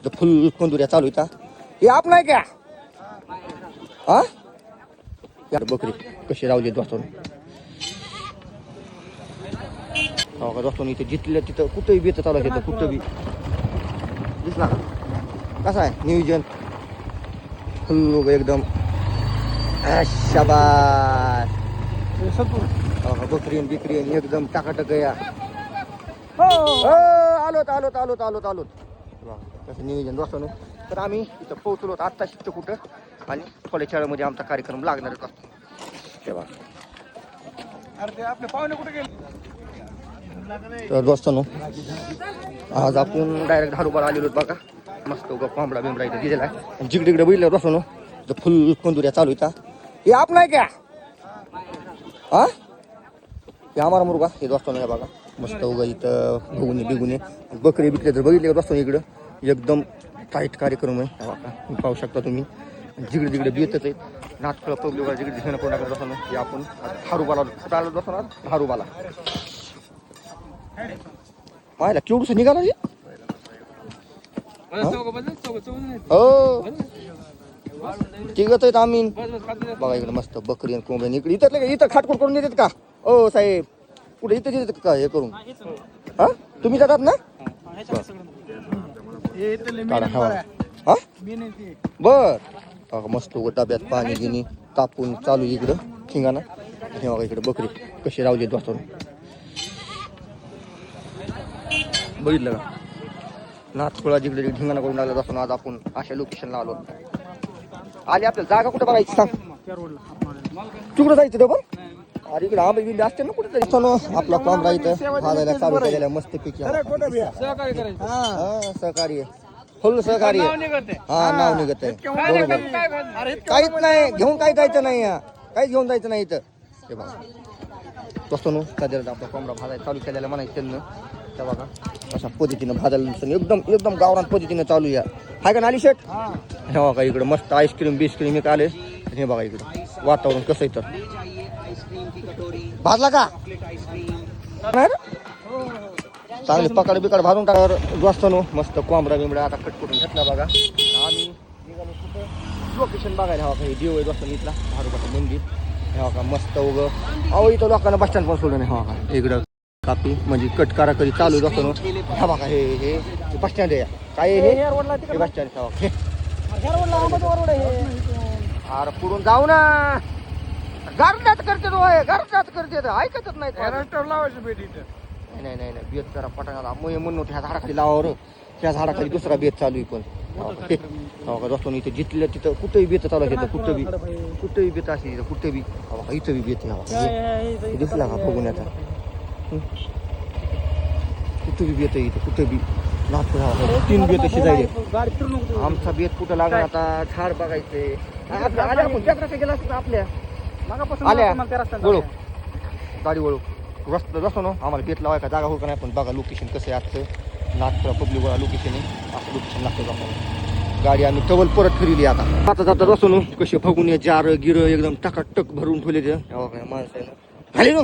फुल कंदुऱ्या चालू आहेत. हे आप नाही का हा यार बकरी कशी रावली दोस्तों. हो का दोस्तों इथे जिथल्या तिथं कुठेही बेत चालू आहे कुठं बी दिसला का कसा आहे नियोजन फुल एकदम शाबास. बकरी बिकरी एकदम टाकाटक या. आलोत आलोत आलोत आलोत आलोत कसं नियोजन दोस्तांनो. तर आम्ही इथं पोहोचलो आत्ता शिकतो कुठं आणि थोड्या शाळेमध्ये आमचा कार्यक्रम लागणारच असतो तेव्हा. तर दोस्तांनो आज आपण डायरेक्ट धारूपाला आलेलो बघा. मस्त उगा कोंबडा बिंबडा इथं दिलेला आहे. जिकडे इकडे बघितलं दोस्तांनो तर फुल कंदुऱ्या चालू आहेत. हे आप नाही का हा हे आम्हाला मुलगा हे दोस्तांनो हे बघा मस्त उगा इथं बघून बिगुने बकरी बिकले तर बघितले दोस्तांनो इकडं एकदम टाईट कार्यक्रम आहे बघा. पाहू शकता तुम्ही जिकडे तिकडे बेतच आहेत नाटकं पब्लिक वगैरे जिकडे दिसणं करून टाकत दोस्तांनो. हे आपण धारूपाला कुठं आलो दोस्तांनो धारूपाला पाहिला केवढंसं निघाला हे हो तिघच आहेत आम्ही बघा इकडे मस्त बकरी आणि कोंबड्या इकडे इथं इथं खाटकोट करून देतात का ओ साहेब कुठे इथं देतात का हे करून हा तुम्ही जातात ना हा बर मस्त डब्यात पाणी गिनी तापून चालू इकडं ठिंगाणा. हे बघा इकडे बकरी कशी रावली दोस्तों बघितलं का नाथखोळा जिकडे ढिंगाणा करून लागला असतो. आज आपण अशा लोकेशनला आलो आले. आपल्याला जागा कुठं बघायची सांग तिकडं जायचं डबल अरे इकडे आंबे बिंबे असते ना कुठे तरी. आपला कोंबडा इथं भाजायला चालू केलेला मस्त पैकी सहकार्य फुल सहकार्य हा नाव निघत आहे बरोबर. काहीच नाही घेऊन काही जायचं नाही काहीच घेऊन जायचं नाही इथं. हे बघा दोस्तों सध्याला आपला कोंबडा भाजायला चालू केलेला म्हणायचं त्यांना. त्या बघा अशा पद्धतीनं भाजायला एकदम एकदम गावरान पद्धतीनं चालू या हाय का नाली शेट. हे बघा इकडे मस्त आईस्क्रीम बिस्क्रीम एक आले. हे बघा इकडे वातावरण कसं आहे तर भाजला का नाही चांगले पकड बिकड भाजून टाकावर दोस्तांनो. मस्त कोंबडा बिंबडा आता कट करून घेतला बघा. आम्ही निघालो कुठं लोकेशन बघायला हवा काही देव आहे दोस्तांनो इथला धारूपाचं मंदिर. हे बघा मस्त उगं अहो इथं लोकांना बस स्टँड पण सोडलं नाही. हा इकडं कापी म्हणजे कट करा कधी चालू दोस्तांनो. हा बघा हे बस स्टँड आहे काय हे बस स्टँड अरे पुढून जाऊ ना गर्दात करते तो आहे गर्दात करते ऐकतच नाही लावायची भेट इथं. नाही नाही नाही बेत जरा पटांगला मुळे म्हणून ह्या झाडाखाली लावावर त्या झाडाखाली दुसरा बेत चालू आहे पण हो का दोस्तों इथे जिथल्या तिथं कुठेही बेत चालू आहे कुठेही बेत असे इथं कुठे बी इथं बी बेत आहे दिसला का बघून आता कुठे बी बेत इथं कुठे बी नागपूर 3 बेत शिजायले. आमचा बेत कुठं लागला आता झाड बघायचंय आपण त्याकडे गेला असतं आपल्या आल्या वळू गाडी वळू रस्ता जसं ना आम्हाला बेत लावाय का जागा हो का नाही पण बघा लोकेशन कसं आहे आजचं नागपूर पब्लिक वाला लोकेशन आहे असं लोकेशन लागतं आपण. गाडी आम्ही टवल परत फिरली आता जाता रसून कसे फगून जार गिर एकदम टकाटक भरून ठेवले ते माणसं घाली ना